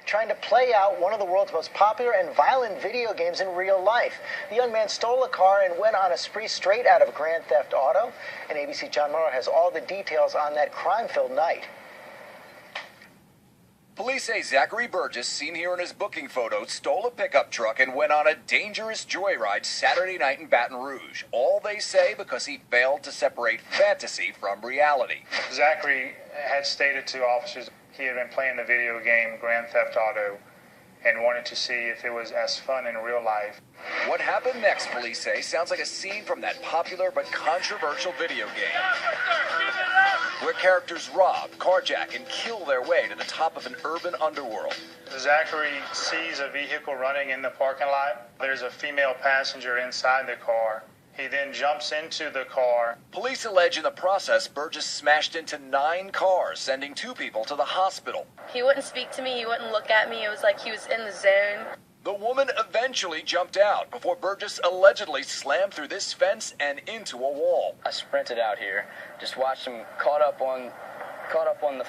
Trying to play out one of the world's most popular and violent video games in real life. The young man stole a car and went on a spree straight out of Grand Theft Auto. And ABC John Murrow has all the details on that crime-filled night. Police say Zachary Burgess, seen here in his booking photo, stole a pickup truck and went on a dangerous joyride Saturday night in Baton Rouge. All they say because he failed to separate fantasy from reality. Zachary had stated to officers he had been playing the video game Grand Theft Auto and wanted to see if it was as fun in real life. What happened next, police say, sounds like a scene from that popular but controversial video game, where characters rob, carjack, and kill their way to the top of an urban underworld. Zachary sees a vehicle running in the parking lot. There's a female passenger inside the car. He then jumps into the car. Police allege in the process Burgess smashed into 9 cars, sending 2 people to the hospital. He wouldn't speak to me, he wouldn't look at me. It was like he was in the zone. The woman eventually jumped out before Burgess allegedly slammed through this fence and into a wall. I sprinted out here, just watched him caught up on the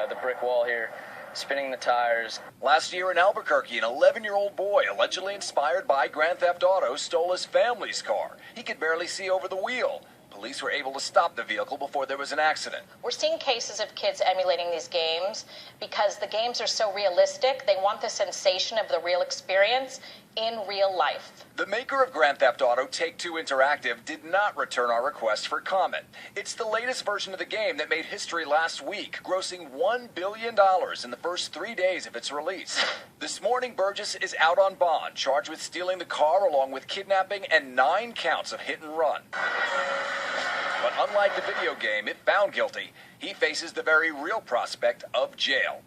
the brick wall here, spinning the tires. Last year in Albuquerque, an 11-year-old boy, allegedly inspired by Grand Theft Auto, stole his family's car. He could barely see over the wheel. Police were able to stop the vehicle before there was an accident. We're seeing cases of kids emulating these games because the games are so realistic. They want the sensation of the real experience in real life. The maker of Grand Theft Auto, Take-Two Interactive, did not return our request for comment. It's the latest version of the game that made history last week, grossing $1 billion in the first 3 days of its release. This morning, Burgess is out on bond, charged with stealing the car along with kidnapping and 9 counts of hit and run. But unlike the video game, if found guilty, he faces the very real prospect of jail.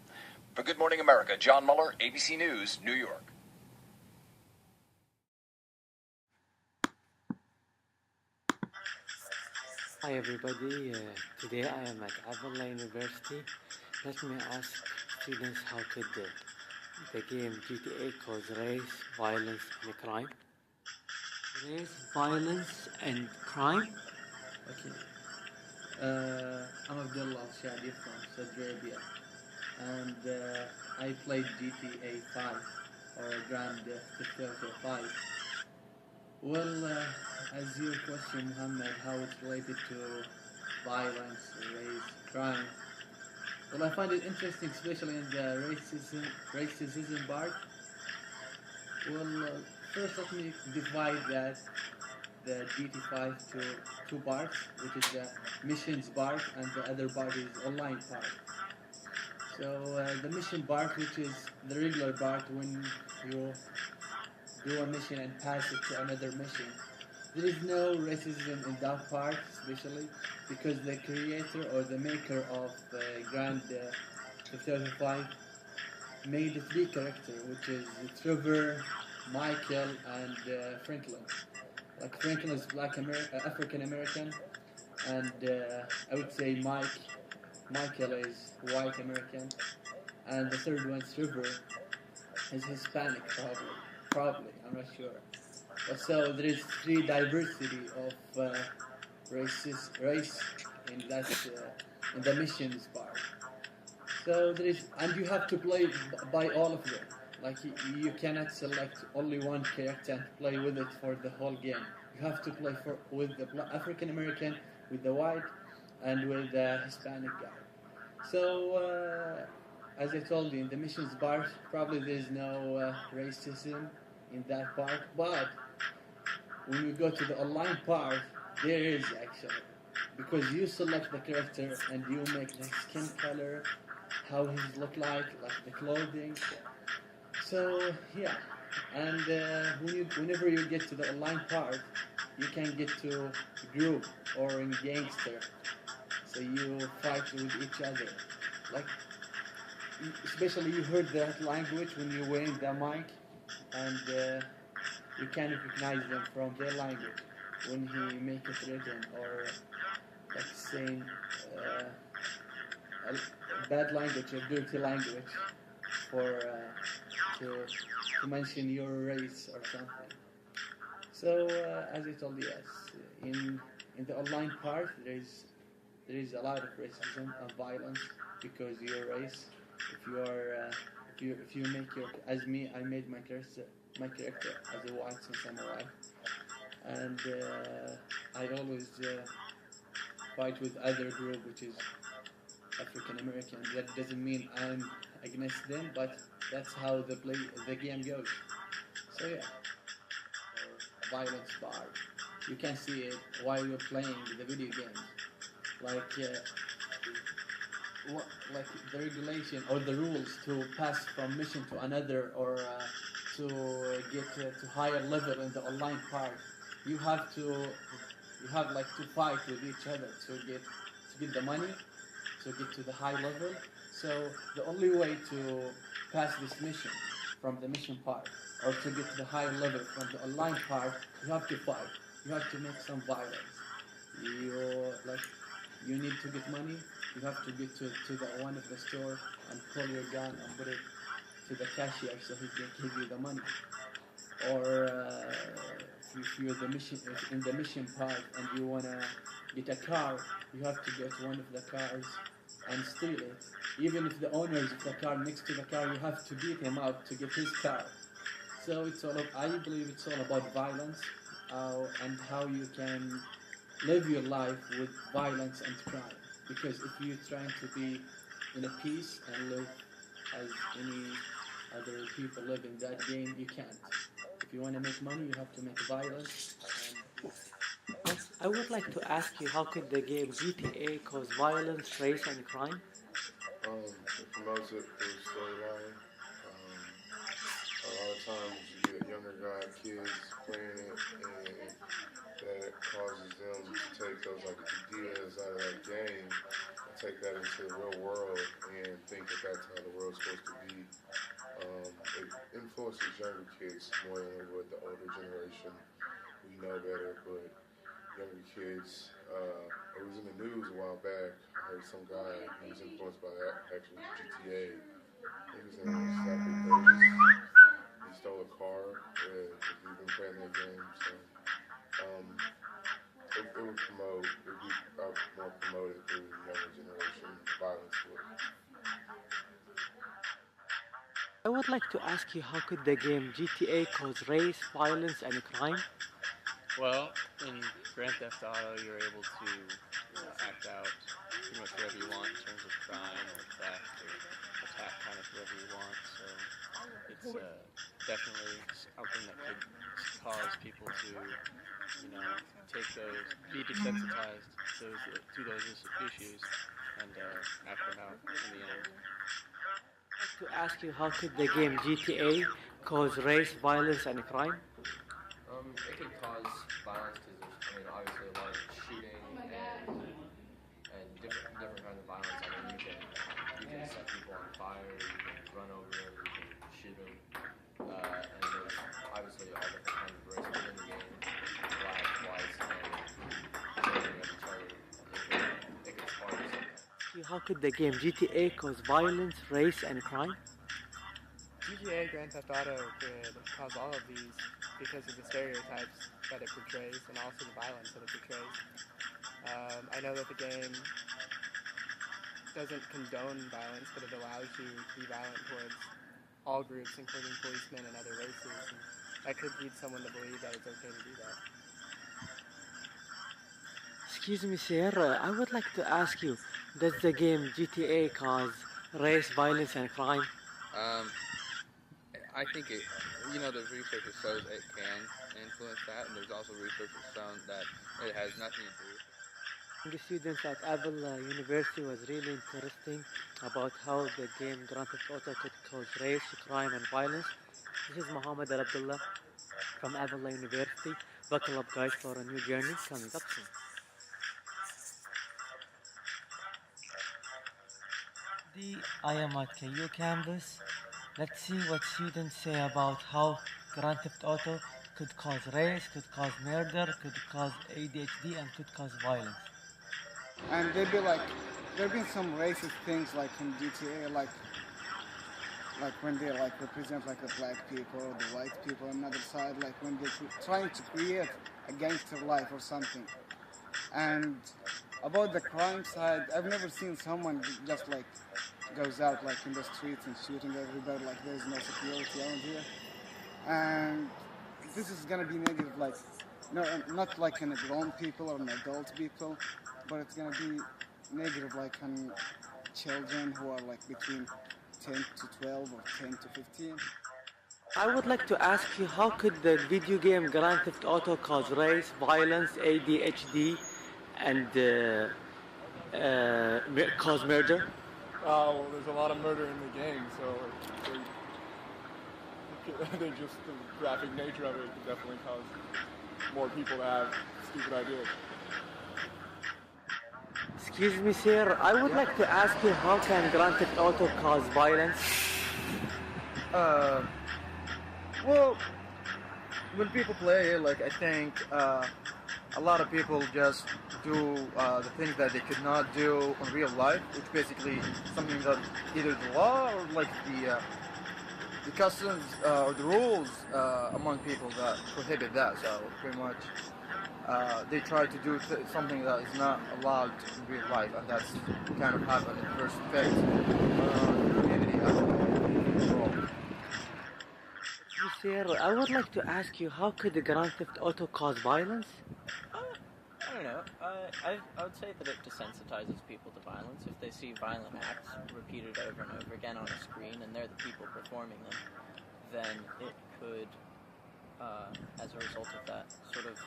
For Good Morning America, John Muller, ABC News, New York. Hi everybody, today I am at Abdulla University. Let me ask students how could the game GTA cause race, violence and crime? Race, violence and crime? Okay. I'm Abdullah Shadi from Saudi Arabia, and I played GTA 5 or Grand Theft Auto 5. Well, as your question, Muhammad, how it's related to violence, race, crime. Well, I find it interesting, especially in the racism part. Well, first let me divide the GT5 to 2 parts, which is the missions part and the other part is online part. So the mission part, which is the regular part when you do a mission and pass it to another mission. there is no racism in that part, especially because the creator or the maker of Grand Theft Auto 5 made three characters, which is Trevor, Michael, and Franklin. Like Franklin is African American, and I would say Michael is white American, and the third one, Trevor, is Hispanic probably, I'm not sure. But so there is three diversity of race in the missions part. So there is, and you have to play by all of them. Like you cannot select only one character and play with it for the whole game. You have to play with the African American, with the white, and with the Hispanic guy. So as I told you, in the missions part, probably there is no racism in that part. But when you go to the online part, there is actually, because you select the character and you make the skin color, how he look like the clothing. So yeah, and whenever you get to the online part, you can get to group or in gangster. So you fight with each other. Like, especially you heard that language when you wave the mic, and you can recognize them from their language when he make it written or like saying a bad language or dirty language for to mention your race or something. So as I told you, yes, in the online part there is a lot of racism and violence because your race. If you are if you make your, as me, I made my character as a white since I'm a white, and I always fight with other group which is African American. That doesn't mean I'm against them, but that's how the game goes. So yeah, violence part. You can see it while you're playing the video games. Like like the regulation or the rules to pass from mission to another or to get to higher level in the online part. You have to fight with each other to get the money, to get to the high level. So the only way to pass this mission from the mission part or to get to the higher level from the online part, you have to fight. You have to make some violence. You need to get money. You have to get to the one of the store and pull your gun and put it to the cashier so he can give you the money. Or if you're in the mission part and you wanna get a car, you have to get one of the cars and steal it. Even if the owners of the car next to the car, you have to beat him up to get his car. So I believe it's all about violence and how you can live your life with violence and crime. Because if you're trying to be in a peace and live as any other people live in that game, you can't. If you want to make money, you have to make violence. I would like to ask you, how could the game GTA cause violence, race, and crime? It promotes it through storyline. A lot of times you get younger kids playing it, and that causes them to take those ideas out of that game and take that into the real world and think that that's how the world's supposed to be. It influences younger kids more than it would the older generation. We know better, but younger kids, it was in the news a while back. I heard some guy who was influenced by that, actually GTA. He was in his second 30s. He stole a car. He's been playing that game, so it would promote. It would be more promoted through the younger generation violence would. I would like to ask you, how could the game GTA cause race, violence, and crime? Well, in Grand Theft Auto, you're able to act out pretty much whatever you want in terms of crime or theft or attack kind of whoever you want. So it's definitely something that could cause people to, be desensitized to those issues and act them out in the end. To ask you, how could the game GTA cause race, violence, and crime? It could cause violence because obviously a lot of shooting and different kinds of violence. I mean, you can set people on fire, you can run over them, you can shoot them, and there's obviously all different kinds of races within the game, black, white, and shooting at each other. It could spark something. How could the game GTA cause violence, race, and crime? GTA Grand Theft Auto could cause all of these because of the stereotypes that it portrays and also the violence that it portrays. I know that the game doesn't condone violence, but it allows you to be violent towards all groups, including policemen and other races. And that could lead someone to believe that it's okay to do that. Excuse me, sir. I would like to ask you, does the game GTA cause race, violence, and crime? I think it, the research that shows it can influence that, and there's also research that's shown that it has nothing to do. The students at AL-Abdulla University was really interesting about how the game Grand Theft Auto could cause race, crime, and violence. This is Muhammad Al-Abdullah from AL-Abdulla University. Buckle up, guys, for a new journey coming up soon. I am at KU campus. Let's see what students say about how Grand Theft Auto could cause race, could cause murder, could cause ADHD, and could cause violence. And they'd be like, there've been some racist things like in GTA, like when they like represent like the black people or the white people on another side, like when they're trying to create a gangster life or something. And about the crime side, I've never seen someone just like goes out like in the streets and shooting everybody, like there's no security around here. And this is gonna be negative, like not like in grown people or in adult people, but it's gonna be negative like on children who are like between 10 to 12 or 10 to 15. I would like to ask you, how could the video game Grand Theft Auto cause race, violence, ADHD, and cause murder? Well, there's a lot of murder in the game, so I think just the graphic nature of it could definitely cause more people to have stupid ideas. Excuse me, sir. I would like to ask you, how can Grand Theft Auto cause violence? Well, when people play it, like I think a lot of people just do the things that they could not do in real life, which basically something that either the law or like the customs or the rules among people that prohibit that. So pretty much they try to do something that is not allowed in real life, and that's kind of have an adverse effect on the community as a whole. Sir, I would like to ask you, how could the Grand Theft Auto cause violence? I don't know. I would say that it desensitizes people to violence. If they see violent acts repeated over and over again on a screen and they're the people performing them, then it could, as a result of that, sort of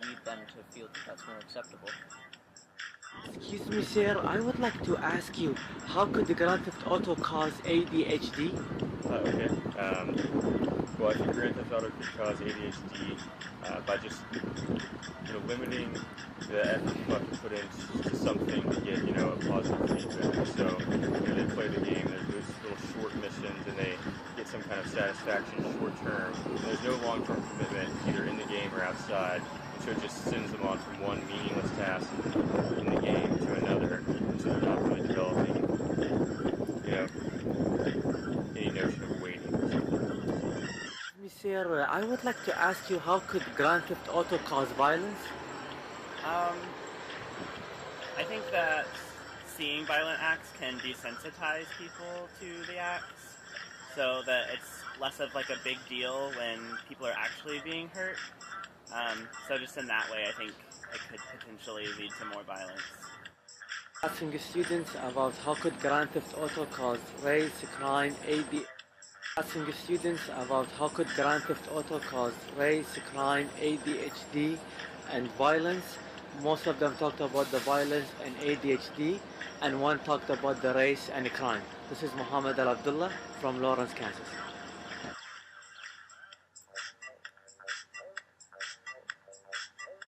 lead them to feel that that's more acceptable. Excuse me, sir, I would like to ask you, how could the Grand Theft Auto cause ADHD? Well, I think Grand Theft Auto could cause ADHD by just, limiting the effort you have to put into something to get, a positive feedback. So, they play the game, there's those little short missions, and they get some kind of satisfaction short term. And there's no long-term commitment either in the game or outside. And so it just sends them on from one meaningless task in the game to another. And so they're not really developing, any notion of waiting or something. Sir, I would like to ask you, how could Grand Theft Auto cause violence? I think that seeing violent acts can desensitize people to the acts, so that it's less of like a big deal when people are actually being hurt. So just in that way, I think it could potentially lead to more violence. Asking students about how could Grand Theft Auto cause race, crime, Asking students about how could Grand Theft Auto cause race, crime, ADHD, and violence. Most of them talked about the violence and ADHD, and one talked about the race and crime. This is Muhammad Al-Abdullah from Lawrence, Kansas.